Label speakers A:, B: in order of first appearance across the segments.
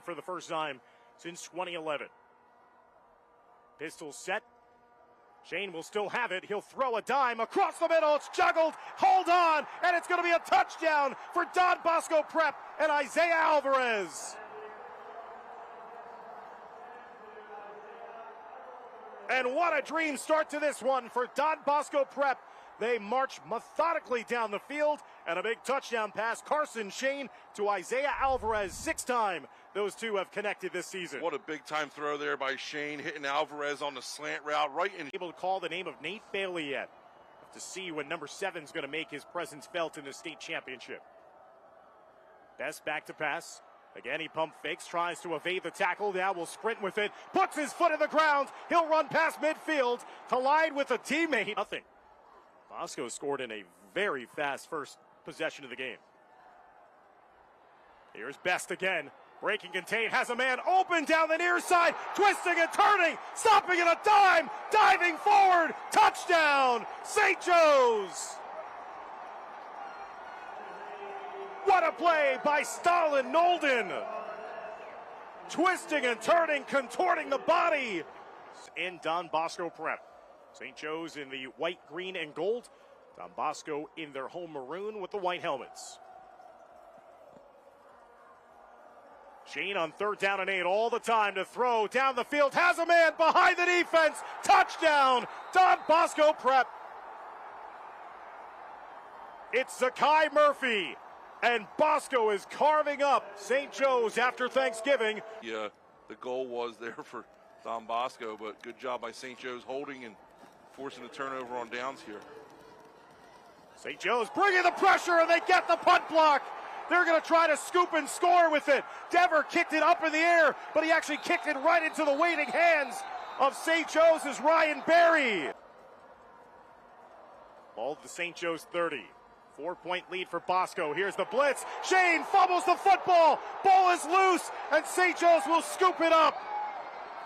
A: for the first time since 2011. Pistol set. Shane will still have it. He'll throw a dime across the middle. It's juggled. Hold on. And it's going to be a touchdown for Don Bosco Prep and Isaiah Alvarez. And what a dream start to this one for Don Bosco Prep. They march methodically down the field, and a big touchdown pass. Carson Shane to Isaiah Alvarez. 6th time those two have connected this season.
B: What a big-time throw there by Shane, hitting Alvarez on the slant route right in.
A: Able to call the name of Nate Bailey yet. Have to see when number 7 is going to make his presence felt in the state championship. Best back to pass. Again, he pump fakes, tries to evade the tackle. Now will sprint with it. Puts his foot in the ground. He'll run past midfield. Collide with a teammate. Nothing. Bosco scored in a very fast first possession of the game. Here's Best again. Breaking contain, has a man open down the near side, twisting and turning, stopping at a dime, diving forward, touchdown, St. Joe's. What a play by Stalin Nolden. Twisting and turning, contorting the body. In Don Bosco Prep. St. Joe's in the white, green, and gold. Don Bosco in their home maroon with the white helmets. Shane on 3rd down and 8 all the time to throw down the field. Has a man behind the defense. Touchdown, Don Bosco Prep. It's Zakai Murphy. And Bosco is carving up St. Joe's after Thanksgiving.
B: Yeah, the goal was there for Don Bosco, but good job by St. Joe's holding and forcing a turnover on downs here.
A: St. Joe's bringing the pressure, and they get the punt block. They're going to try to scoop and score with it. Dever kicked it up in the air, but he actually kicked it right into the waiting hands of St. Joe's as Ryan Berry. Ball to St. Joe's 30. 4-point lead for Bosco. Here's the blitz. Shane fumbles the football. Ball is loose, and St. Joe's will scoop it up.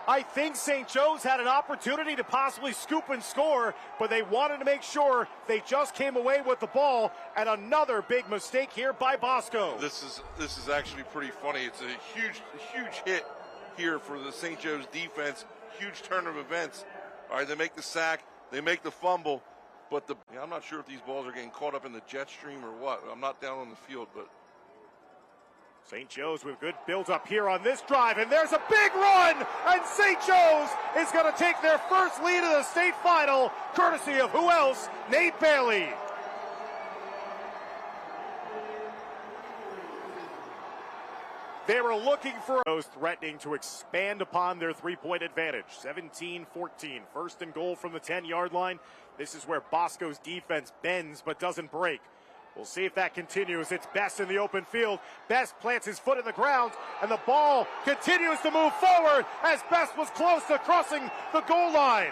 A: I think St. Joe's had an opportunity to possibly scoop and score, but they wanted to make sure they just came away with the ball, and another big mistake here by Bosco.
B: This is actually pretty funny. It's a huge hit here for the St. Joe's defense. Huge turn of events. All right, they make the sack, they make the fumble, but I'm not sure if these balls are getting caught up in the jet stream or what. I'm not down on the field, but
A: St. Joe's with good build-up here on this drive, and there's a big run, and St. Joe's is going to take their first lead of the state final, courtesy of who else? Nate Bailey. They were looking for those threatening to expand upon their three-point advantage. 17-14, 1st and goal from the 10-yard line. This is where Bosco's defense bends but doesn't break. We'll see if that continues. It's Best in the open field. Best plants his foot in the ground, and the ball continues to move forward as Best was close to crossing the goal line.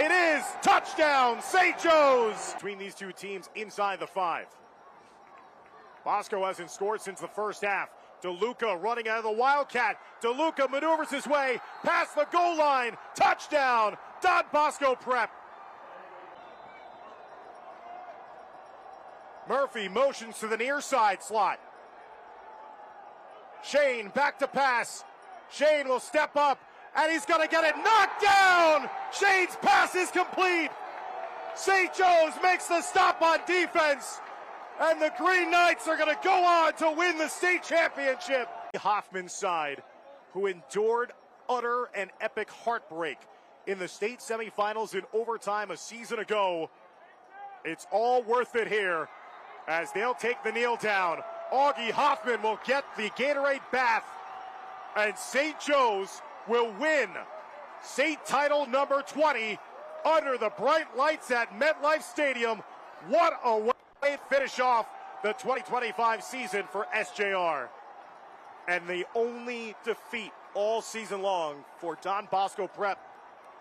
A: It is touchdown, St. Joe's. Between these two teams inside the 5. Bosco hasn't scored since the first half. DeLuca running out of the Wildcat. DeLuca maneuvers his way past the goal line. Touchdown, Don Bosco Prep. Murphy motions to the near side slot. Shane back to pass. Shane will step up, and he's going to get it knocked down. Shane's pass is complete. St. Joe's makes the stop on defense, and the Green Knights are going to go on to win the state championship. Hoffman's side, who endured utter and epic heartbreak in the state semifinals in overtime a season ago. It's all worth it here, as they'll take the kneel down. Augie Hoffman will get the Gatorade bath, and St. Joe's will win state title number 20 under the bright lights at MetLife Stadium. What a way to finish off the 2025 season for SJR. And the only defeat all season long for Don Bosco Prep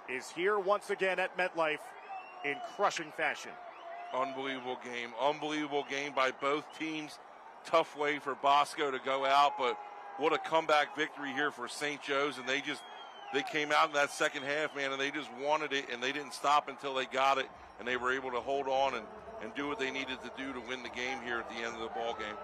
A: is here once again at MetLife in crushing fashion.
B: Unbelievable game by both teams. Tough way for Bosco to go out, but what a comeback victory here for St. Joe's, and they came out in that second half, man, and they just wanted it, and they didn't stop until they got it, and they were able to hold on and do what they needed to do to win the game here at the end of the ball game.